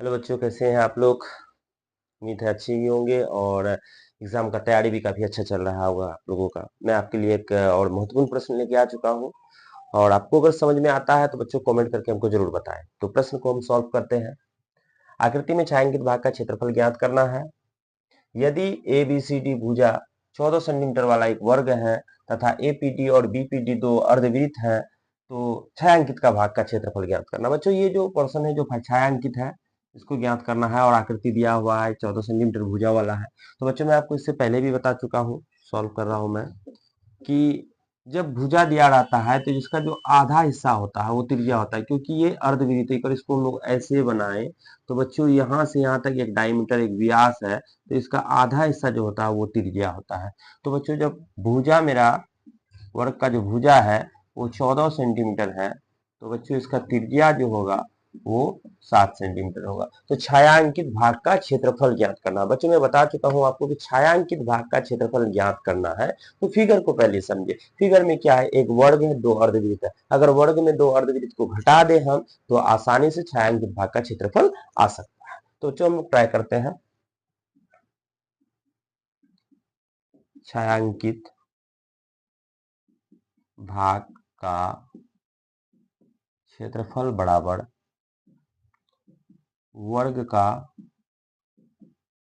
Hello बच्चों, कैसे हैं आप लोग। उम्मीद है अच्छे ही होंगे और एग्जाम का तैयारी भी काफी अच्छा चल रहा होगा आप लोगों का। मैं आपके लिए एक और महत्वपूर्ण प्रश्न लेके आ चुका हूं और आपको अगर समझ में आता है तो बच्चों कमेंट करके हमको जरूर बताएं। तो प्रश्न को हम सॉल्व करते हैं। आकृति में छायांकित भाग का क्षेत्रफल ज्ञात करना है। यदि ए बी सी डी भुजा 14 सेंटीमीटर वाला एक वर्ग है तथा एपीडी और बीपीडी दो अर्धवृत्त है तो छायांकित का भाग का क्षेत्रफल ज्ञात करना। बच्चों ये जो प्रश्न है जो छायांकित है इसको ज्ञात करना है और आकृति दिया हुआ है 14 सेंटीमीटर भुजा वाला है। तो बच्चों मैं आपको इससे पहले भी बता चुका हूँ, सॉल्व कर रहा हूं मैं, कि जब भुजा दिया रहता है तो जिसका जो आधा हिस्सा होता है वो त्रिज्या होता है, क्योंकि ये अर्धवृत्त है। अगर इसको हम लोग ऐसे बनाएं तो बच्चों यहाँ से यहाँ तक एक डायमीटर एक व्यास है, तो इसका आधा हिस्सा जो होता है वो त्रिज्या होता है। तो बच्चों जब भुजा मेरा वर्ग का जो भुजा है वो 14 सेंटीमीटर है तो बच्चों इसका त्रिज्या जो होगा वो 7 सेंटीमीटर होगा। तो छायांकित भाग का क्षेत्रफल ज्ञात करना। बच्चों मैं बता चुका हूं आपको कि छायांकित भाग का क्षेत्रफल ज्ञात करना है। तो फिगर को पहले समझे। फिगर में क्या है, एक वर्ग है, दो अर्धवृत्त है। अगर वर्ग में दो अर्धवृत्त को घटा दे हम तो आसानी से छायांकित भाग का क्षेत्रफल आ सकता है। तो चलो हम लोग ट्राई करते हैं। छायांकित भाग का क्षेत्रफल बराबर वर्ग का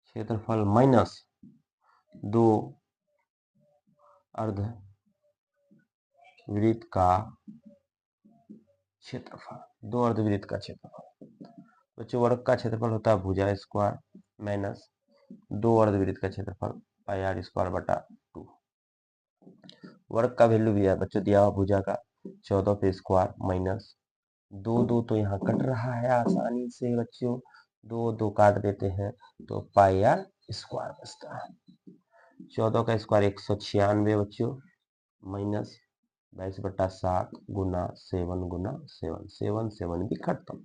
क्षेत्रफल माइनस दो अर्धवृत्त का क्षेत्रफल, दो अर्धवृत्त का क्षेत्रफल। बच्चों वर्ग का क्षेत्रफल होता है भुजा स्क्वायर माइनस दो अर्धवृत्त का क्षेत्रफल पाई आर स्क्वायर बटा 2। वर्ग का वैल्यू भी है बच्चों दिया हुआ भुजा का 14 पे स्क्वायर माइनस दो दो तो यहाँ कट रहा है आसानी से बच्चों, दो दो काट देते हैं तो पाई आर स्क्वायर बचता है। 14 का स्क्वायर 196 बच्चों माइनस 22/7 गुना 7 गुना 7 7 7 भी खत्म।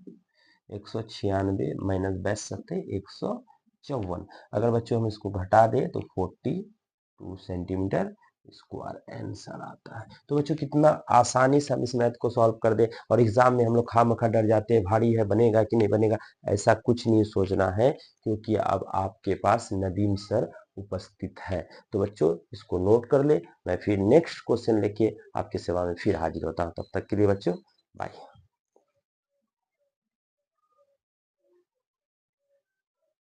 196 माइनस 22 154। अगर बच्चों हम इसको घटा दें तो 42 सेंटीमीटर स्क्वायर आंसर आता है। तो बच्चों कितना आसानी से हम इस मैथ को सॉल्व कर दे। और एग्जाम में हम लोग खामखा डर जाते हैं, भारी है बनेगा कि नहीं बनेगा। ऐसा कुछ नहीं सोचना है क्योंकि अब आपके पास नदीम सर उपस्थित है। तो बच्चों इसको नोट कर ले। मैं फिर नेक्स्ट क्वेश्चन लेके आपकी सेवा में फिर हाजिर होता हूँ। तब तक के लिए बच्चों बाय।